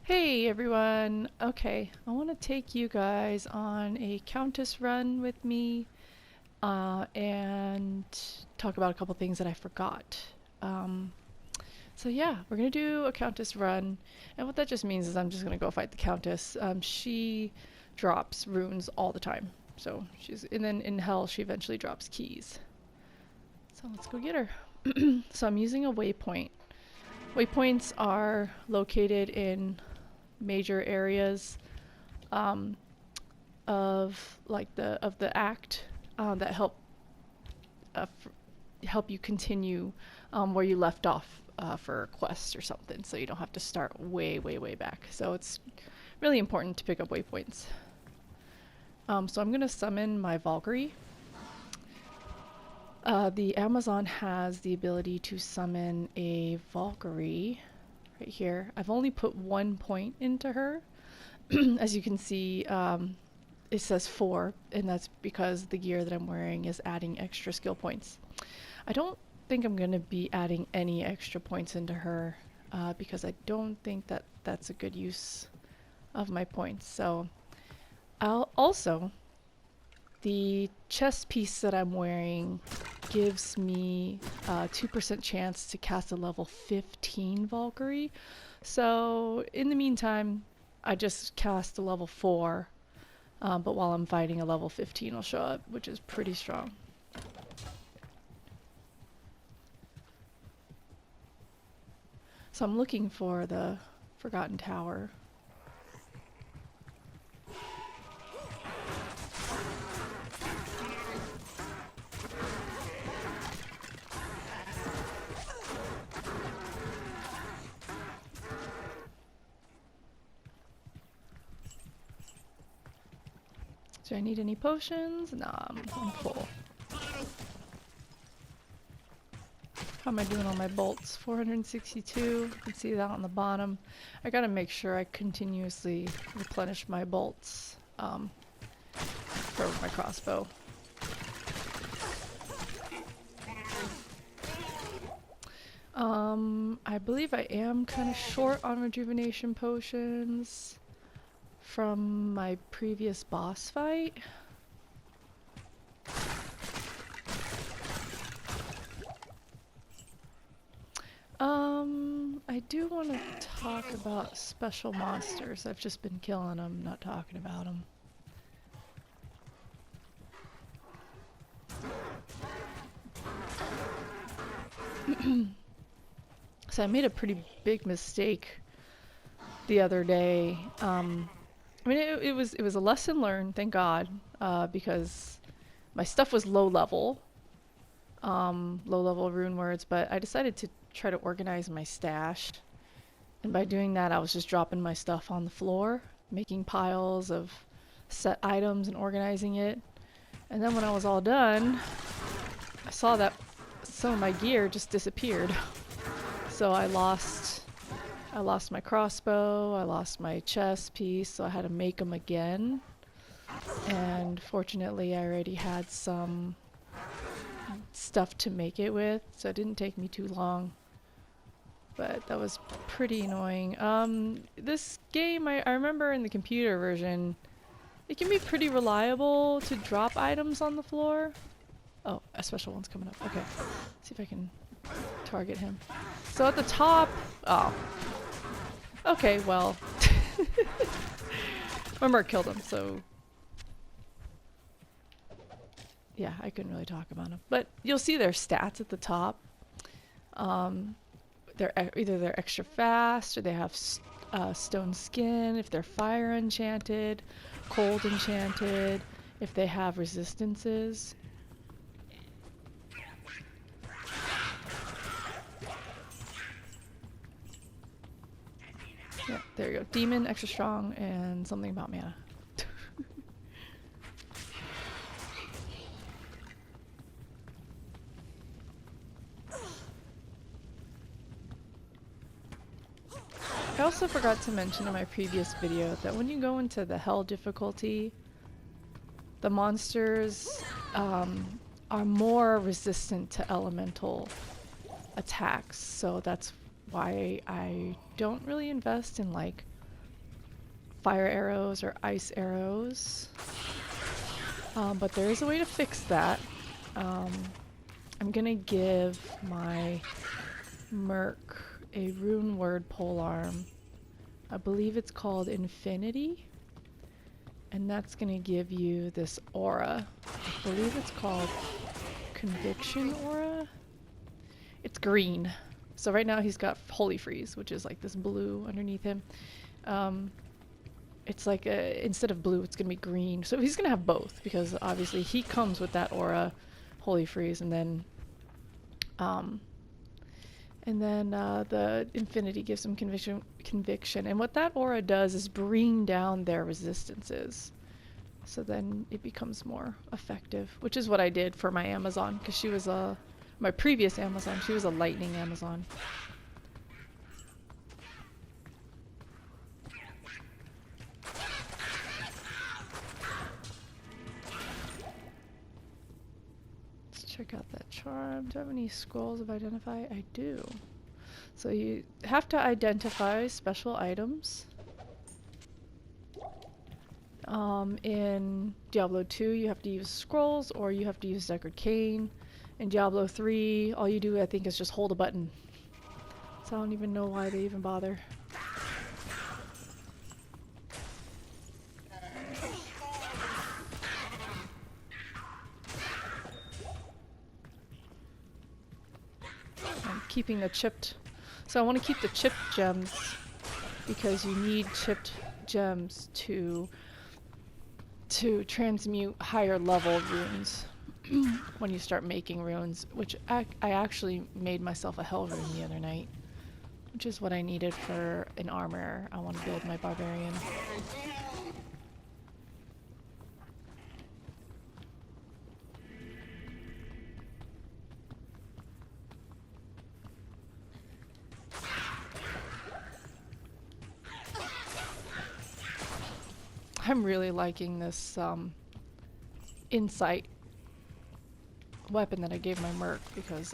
Hey everyone! Okay, I want to take you guys on a Countess run with me and talk about a couple things that I forgot. Um, so yeah, we're gonna do a Countess run, and what that just means is I'm just gonna go fight the Countess. She drops runes all the time, and then in Hell she eventually drops keys. So let's go get her. So I'm using a waypoint. Waypoints are located in major areas um, of the act that help you continue where you left off for a quest or something, so you don't have to start way back. So it's really important to pick up waypoints. So I'm gonna summon my Valkyrie. The Amazon has the ability to summon a Valkyrie right here. I've only put 1 point into her. As you can see, it says 4, and that's because the gear that I'm wearing is adding extra skill points. I don't think I'm going to be adding any extra points into her because I don't think that that's a good use of my points. So I'll also, the chest piece that I'm wearing gives me a 2% chance to cast a level 15 Valkyrie. So in the meantime, I just cast a level 4, but while I'm fighting, a level 15 will show up, which is pretty strong. So I'm looking for the Forgotten Tower. Do I need any potions? Nah, I'm full. How am I doing on my bolts? 462. You can see that on the bottom. I gotta make sure I continuously replenish my bolts for my crossbow. I believe I am kind of short on rejuvenation potions from my previous boss fight. I do want to talk about special monsters. I've just been killing them, not talking about them. So I made a pretty big mistake the other day. I mean, it was a lesson learned, thank God, because my stuff was low level rune words, but I decided to try to organize my stash. And by doing that, I was just dropping my stuff on the floor, making piles of set items and organizing it. And then when I was all done, I saw that some of my gear just disappeared. So I lost my crossbow, I lost my chest piece, so I had to make them again. And fortunately, I already had some stuff to make it with, so it didn't take me too long. But that was pretty annoying. This game, I remember in the computer version, it can be pretty reliable to drop items on the floor. Oh, a special one's coming up. Okay, see if I can target him. So at the top, oh. Okay, well. My merc killed him, so yeah, I couldn't really talk about them. But you'll see their stats at the top. Either they're extra fast, or they have stone skin, if they're fire enchanted, cold enchanted, if they have resistances. Yeah, there you go. Demon, extra strong, and something about mana. I also forgot to mention in my previous video that when you go into the Hell difficulty, the monsters are more resistant to elemental attacks, so that's why I don't really invest in like fire arrows or ice arrows. But there is a way to fix that. I'm gonna give my merc a rune word polearm. I believe it's called Infinity. And that's gonna give you this aura. I believe it's called Conviction Aura. It's green. So right now he's got Holy Freeze, which is like this blue underneath him. It's like instead of blue, it's gonna be green. So he's gonna have both because obviously he comes with that aura, Holy Freeze, and then the Infinity gives him conviction. And what that aura does is bring down their resistances. So then it becomes more effective, which is what I did for my Amazon, because she was my previous Amazon, she was a lightning Amazon. Let's check out that charm. Do I have any scrolls of identify? I do. So you have to identify special items. In Diablo 2, you have to use scrolls or you have to use Deckard Cain. In Diablo 3, all you do, I think, is just hold a button. So I don't even know why they even bother. I'm keeping the chipped. So I want to keep the chipped gems because you need chipped gems to transmute higher level runes when you start making runes, which I actually made myself a hell rune the other night, which is what I needed for an armor. I want to build my barbarian. I'm really liking this insight weapon that I gave my merc because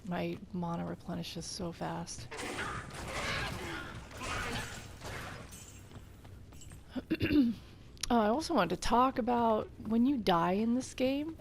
my mana replenishes so fast. I also wanted to talk about when you die in this game,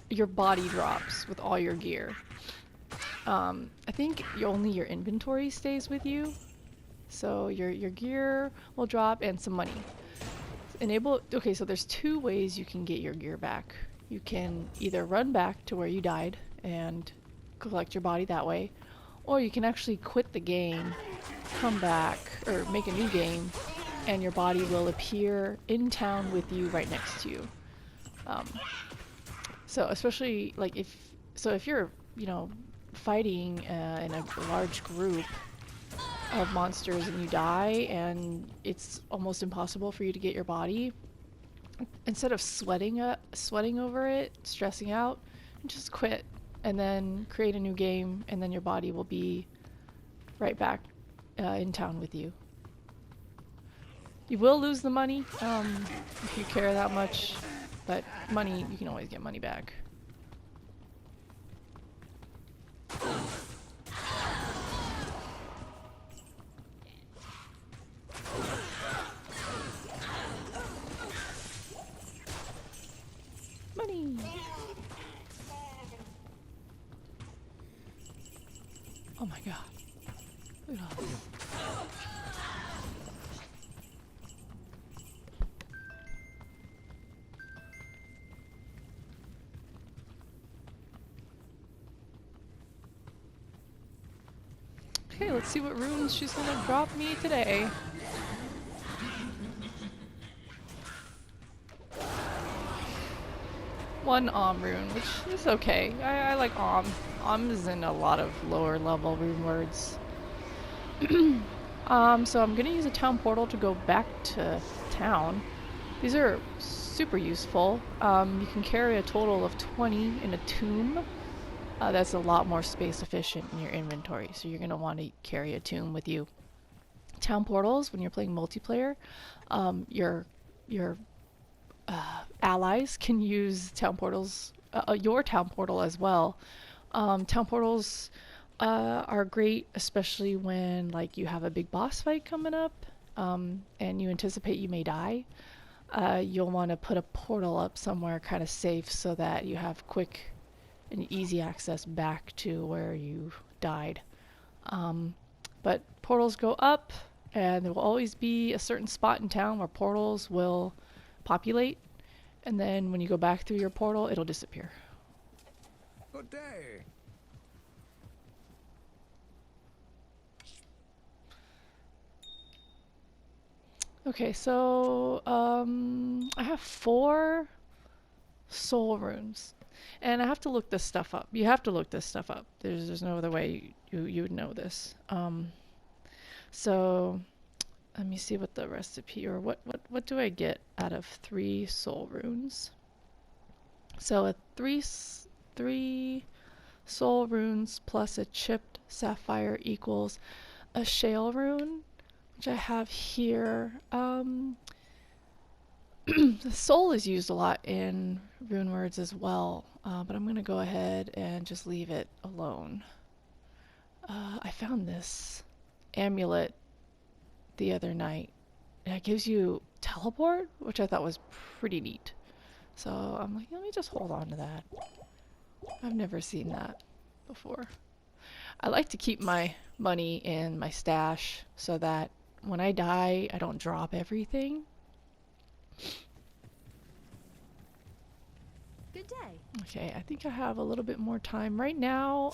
your body drops with all your gear. I think only your inventory stays with you. So your gear will drop and some money. Okay, so there's two ways you can get your gear back. You can either run back to where you died and collect your body that way, or you can actually quit the game, come back, or make a new game, and your body will appear in town with you right next to you. So especially like if you're, fighting in a large group of monsters and you die and it's almost impossible for you to get your body, instead of sweating over it, stressing out, just quit and then create a new game, and then your body will be right back in town with you. You will lose the money if you care that much, but money, you can always get money back. Money! Oh my god. Look at all this. Okay, let's see what runes she's gonna drop me today. One rune, which is okay. I like is in a lot of lower level rune words. So I'm gonna use a town portal to go back to town. These are super useful. You can carry a total of 20 in a tomb. That's a lot more space efficient in your inventory, so you're gonna want to carry a tomb with you. Town portals, when you're playing multiplayer, your allies can use town portals, your town portal as well. Town portals are great, especially when like you have a big boss fight coming up and you anticipate you may die, you'll want to put a portal up somewhere kind of safe so that you have quick and easy access back to where you died. But portals go up, and there will always be a certain spot in town where portals will populate, and then when you go back through your portal, it'll disappear. Good day. Okay, so I have 4 soul runes, and I have to look this stuff up. You have to look this stuff up. There's no other way you would know this. So let me see what the recipe, or what do I get out of 3 soul runes? So a 3 soul runes plus a chipped sapphire equals a shale rune, which I have here. The soul is used a lot in rune words as well, but I'm going to go ahead and just leave it alone. I found this amulet the other night, and it gives you teleport, which I thought was pretty neat. So I'm like, let me just hold on to that. I've never seen that before. I like to keep my money in my stash so that when I die, I don't drop everything. Good day. Okay, I think I have a little bit more time right now.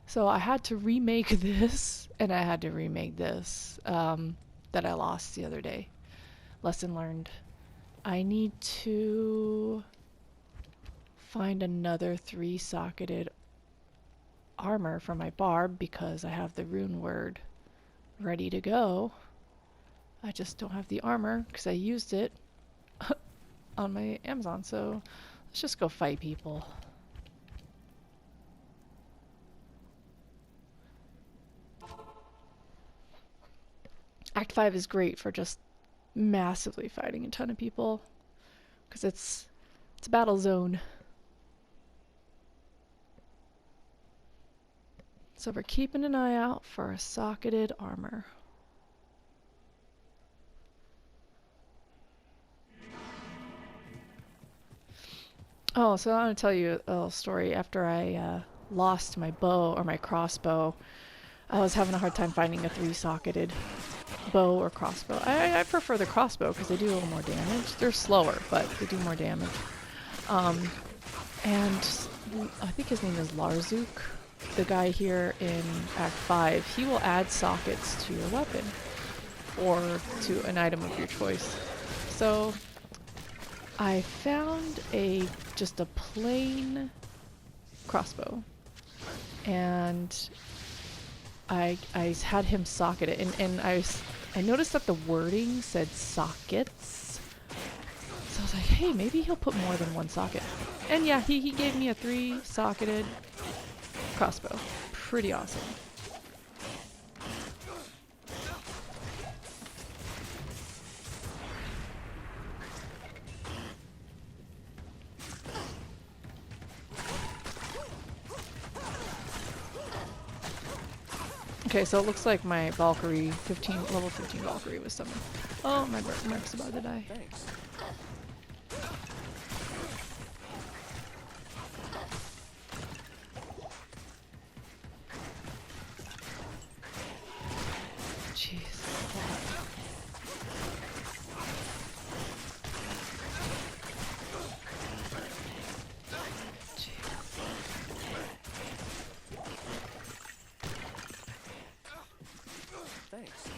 So I had to remake this, and I had to remake this that I lost the other day. Lesson learned. I need to find another 3-socketed armor for my barb because I have the rune word ready to go. I just don't have the armor because I used it on my Amazon, so let's just go fight people. Act 5 is great for just massively fighting a ton of people because it's a battle zone. So we're keeping an eye out for a socketed armor. Oh, so I want to tell you a little story. After I lost my bow, or my crossbow, I was having a hard time finding a 3-socketed bow or crossbow. I prefer the crossbow because they do a little more damage. They're slower, but they do more damage. And I think his name is Larzuk, the guy here in Act 5. He will add sockets to your weapon or to an item of your choice. So I found just a plain crossbow, and I had him socket it, and I noticed that the wording said sockets, so I was like, hey, maybe he'll put more than one socket. And yeah, he gave me a 3-socketed crossbow. Pretty awesome. Okay, so it looks like my Valkyrie, level 15 Valkyrie was summoned. Oh, my Mark's about to die. Thanks. Jeez. Thanks.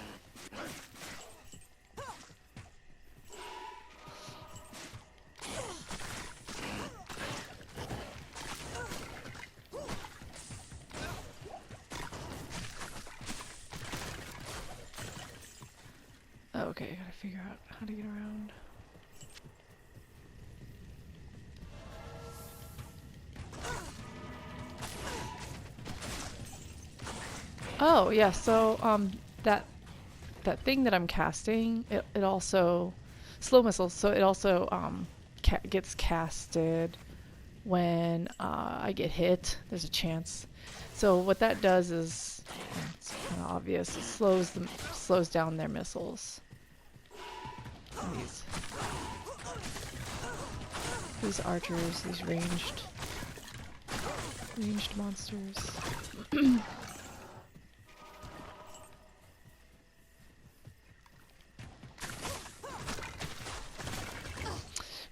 Oh, okay, I gotta figure out how to get around. Oh, yeah, so that thing that I'm casting, it also slow missiles, so it also gets casted when I get hit. There's a chance. So what that does is, it's kind of obvious. It slows down their missiles. These archers, these ranged monsters.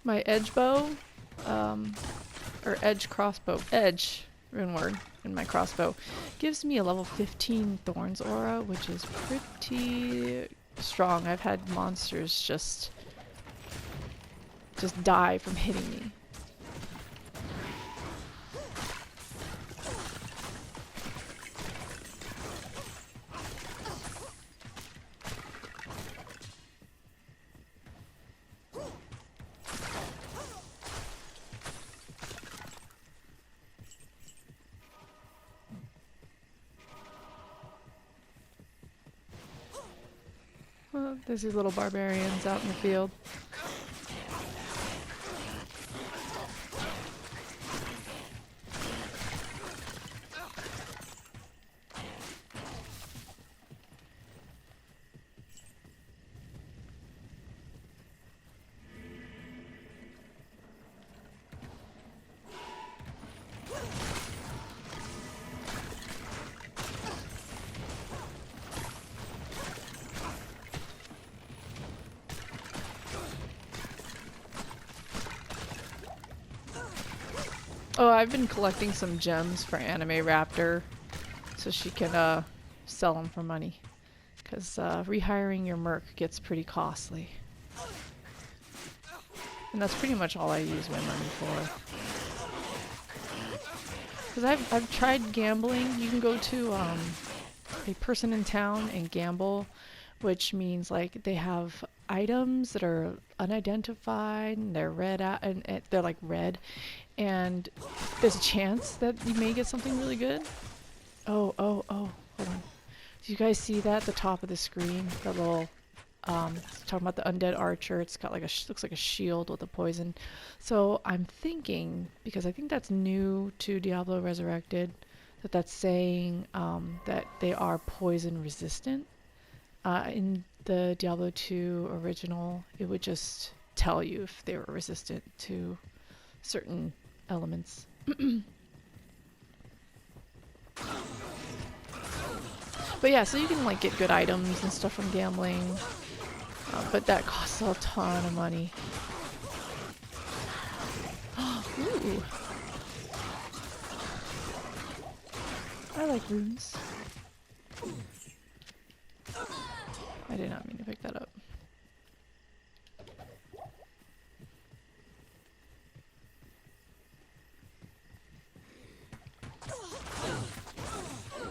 My edge bow, or edge crossbow, edge rune word in my crossbow, gives me a level 15 thorns aura, which is pretty strong. I've had monsters just die from hitting me. Well, there's these little barbarians out in the field. Oh, I've been collecting some gems for Anime Raptor so she can sell them for money. Because rehiring your merc gets pretty costly. And that's pretty much all I use my money for. Because I've tried gambling. You can go to a person in town and gamble, which means like they have items that are unidentified and they're red and they're like red, and there's a chance that you may get something really good. Oh, hold on. Do you guys see that at the top of the screen? That little it's talking about the undead archer. It's got like looks like a shield with a poison. So I'm thinking, because I think that's new to Diablo Resurrected, that's saying that they are poison resistant. In the Diablo 2 original, it would just tell you if they were resistant to certain elements. But yeah, so you can like get good items and stuff from gambling, but that costs a ton of money. Ooh. I like runes. I did not mean to pick that up.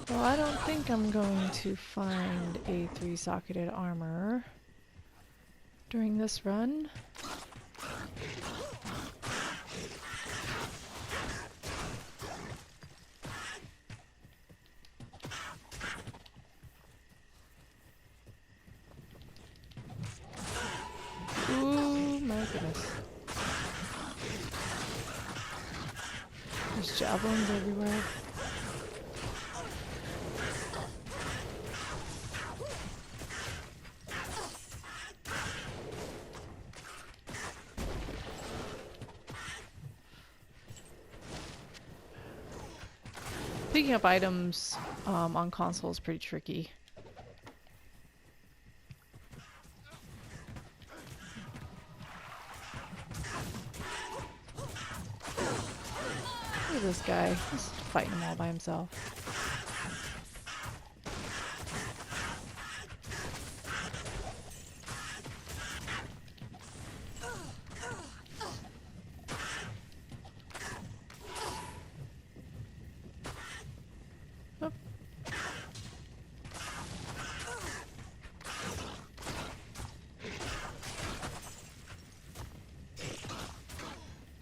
Well, I don't think I'm going to find a 3-socketed armor during this run. Ooh, my goodness. There's javelins everywhere. Picking up items on console is pretty tricky. Look at this guy. He's fighting them all by himself. Oh.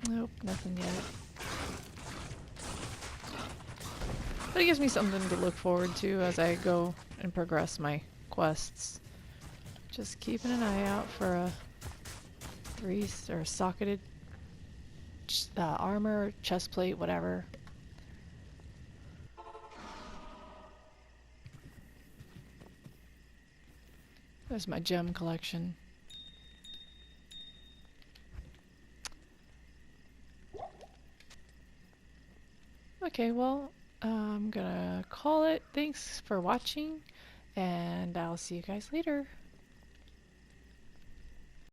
Nope, nothing yet. But it gives me something to look forward to as I go and progress my quests. Just keeping an eye out for a 3-socketed armor, chest plate, whatever. There's my gem collection. Okay, well, I'm gonna call it. Thanks for watching, and I'll see you guys later.